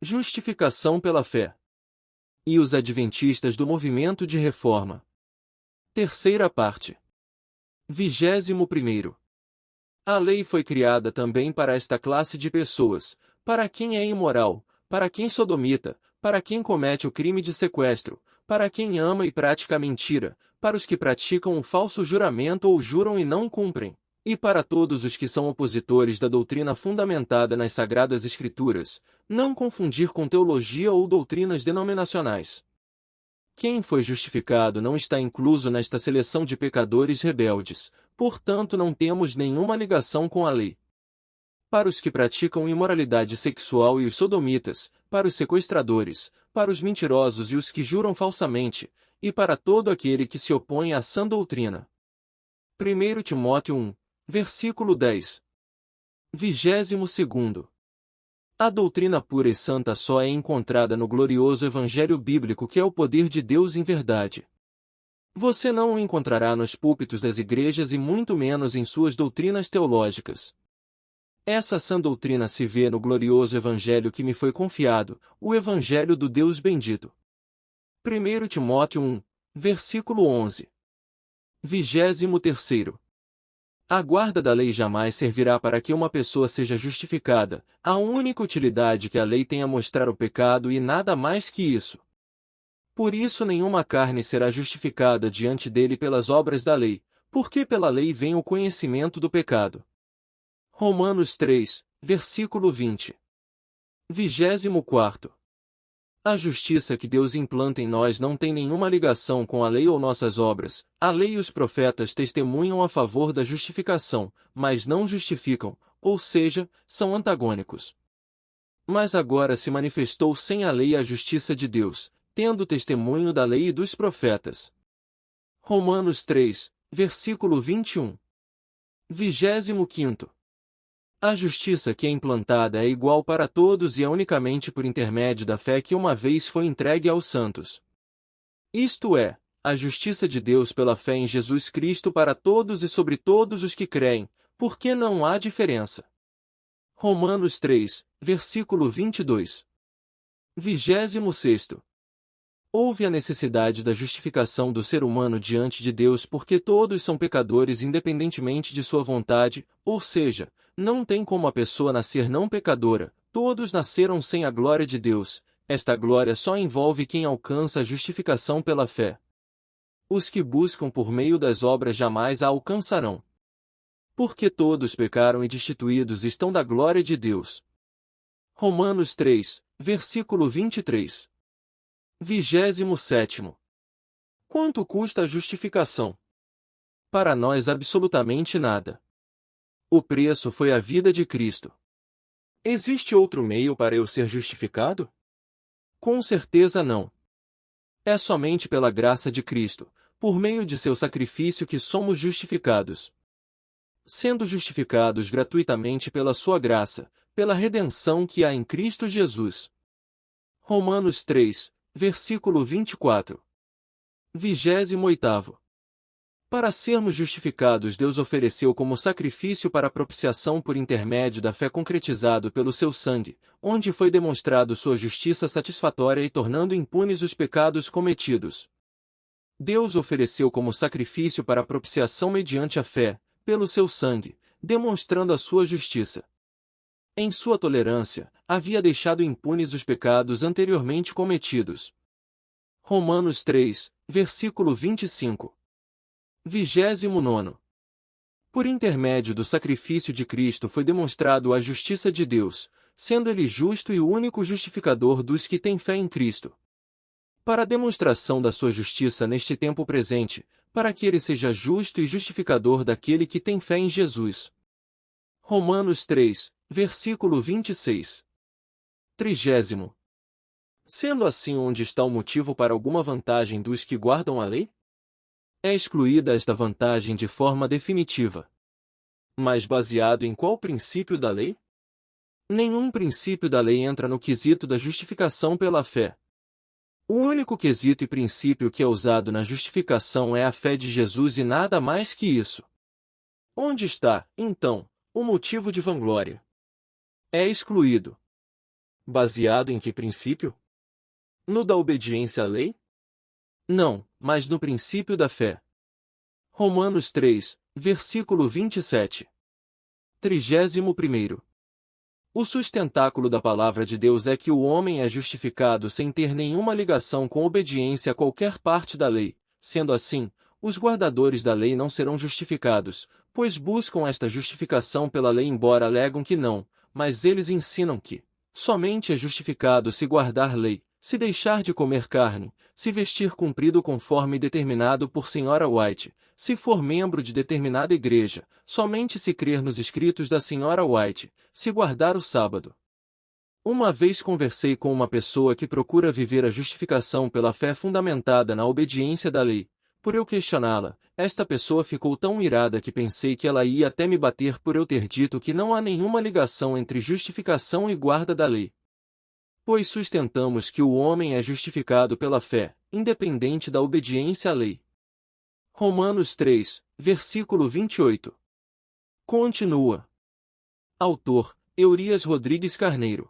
Justificação pela fé. E os adventistas do movimento de reforma. Terceira parte. 21º. A lei foi criada também para esta classe de pessoas, para quem é imoral, para quem sodomita, para quem comete o crime de sequestro, para quem ama e pratica a mentira, para os que praticam um falso juramento ou juram e não cumprem, e para todos os que são opositores da doutrina fundamentada nas Sagradas Escrituras, não confundir com teologia ou doutrinas denominacionais. Quem foi justificado não está incluso nesta seleção de pecadores rebeldes, portanto não temos nenhuma ligação com a lei. Para os que praticam imoralidade sexual e os sodomitas, para os sequestradores, para os mentirosos e os que juram falsamente, e para todo aquele que se opõe à sã doutrina. 1 Timóteo 1, versículo 10. 22º. A doutrina pura e santa só é encontrada no glorioso Evangelho bíblico, que é o poder de Deus em verdade. Você não o encontrará nos púlpitos das igrejas e muito menos em suas doutrinas teológicas. Essa sã doutrina se vê no glorioso Evangelho que me foi confiado, o Evangelho do Deus bendito. 1 Timóteo 1, versículo 11. 23º. A guarda da lei jamais servirá para que uma pessoa seja justificada. A única utilidade que a lei tem é mostrar o pecado e nada mais que isso. Por isso nenhuma carne será justificada diante dele pelas obras da lei, porque pela lei vem o conhecimento do pecado. Romanos 3, versículo 20. 24º. A justiça que Deus implanta em nós não tem nenhuma ligação com a lei ou nossas obras. A lei e os profetas testemunham a favor da justificação, mas não justificam, ou seja, são antagônicos. Mas agora se manifestou sem a lei a justiça de Deus, tendo testemunho da lei e dos profetas. Romanos 3, versículo 21. 25º. A justiça que é implantada é igual para todos e é unicamente por intermédio da fé que uma vez foi entregue aos santos. Isto é, a justiça de Deus pela fé em Jesus Cristo para todos e sobre todos os que creem, porque não há diferença. Romanos 3, versículo 22. 26º. Houve a necessidade da justificação do ser humano diante de Deus porque todos são pecadores independentemente de sua vontade, ou seja, não tem como a pessoa nascer não pecadora, todos nasceram sem a glória de Deus, esta glória só envolve quem alcança a justificação pela fé. Os que buscam por meio das obras jamais a alcançarão. Porque todos pecaram e destituídos estão da glória de Deus. Romanos 3, versículo 23. 27º. Quanto custa a justificação? Para nós absolutamente nada. O preço foi a vida de Cristo. Existe outro meio para eu ser justificado? Com certeza não. É somente pela graça de Cristo, por meio de seu sacrifício que somos justificados. Sendo justificados gratuitamente pela sua graça, pela redenção que há em Cristo Jesus. Romanos 3, versículo 24. 28º. Para sermos justificados, Deus ofereceu como sacrifício para propiciação por intermédio da fé concretizado pelo seu sangue, onde foi demonstrado sua justiça satisfatória e tornando impunes os pecados cometidos. Deus ofereceu como sacrifício para propiciação mediante a fé, pelo seu sangue, demonstrando a sua justiça. Em sua tolerância, havia deixado impunes os pecados anteriormente cometidos. Romanos 3, versículo 25. 29º. Por intermédio do sacrifício de Cristo foi demonstrado a justiça de Deus, sendo Ele justo e o único justificador dos que têm fé em Cristo. Para a demonstração da sua justiça neste tempo presente, para que Ele seja justo e justificador daquele que tem fé em Jesus. Romanos 3, versículo 26. 30º. Sendo assim, onde está o motivo para alguma vantagem dos que guardam a lei? É excluída esta vantagem de forma definitiva. Mas baseado em qual princípio da lei? Nenhum princípio da lei entra no quesito da justificação pela fé. O único quesito e princípio que é usado na justificação é a fé de Jesus e nada mais que isso. Onde está, então, o motivo de vanglória? É excluído. Baseado em que princípio? No da obediência à lei? Não, mas no princípio da fé. Romanos 3, versículo 27. 31º. O sustentáculo da palavra de Deus é que o homem é justificado sem ter nenhuma ligação com obediência a qualquer parte da lei. Sendo assim, os guardadores da lei não serão justificados, pois buscam esta justificação pela lei embora alegam que não, mas eles ensinam que somente é justificado se guardar lei, se deixar de comer carne, se vestir cumprido conforme determinado por Sra. White, se for membro de determinada igreja, somente se crer nos escritos da Sra. White, se guardar o sábado. Uma vez conversei com uma pessoa que procura viver a justificação pela fé fundamentada na obediência da lei. Por eu questioná-la, esta pessoa ficou tão irada que pensei que ela ia até me bater por eu ter dito que não há nenhuma ligação entre justificação e guarda da lei. Pois sustentamos que o homem é justificado pela fé, independente da obediência à lei. Romanos 3, versículo 28. Continua. Autor, Eurias Rodrigues Carneiro.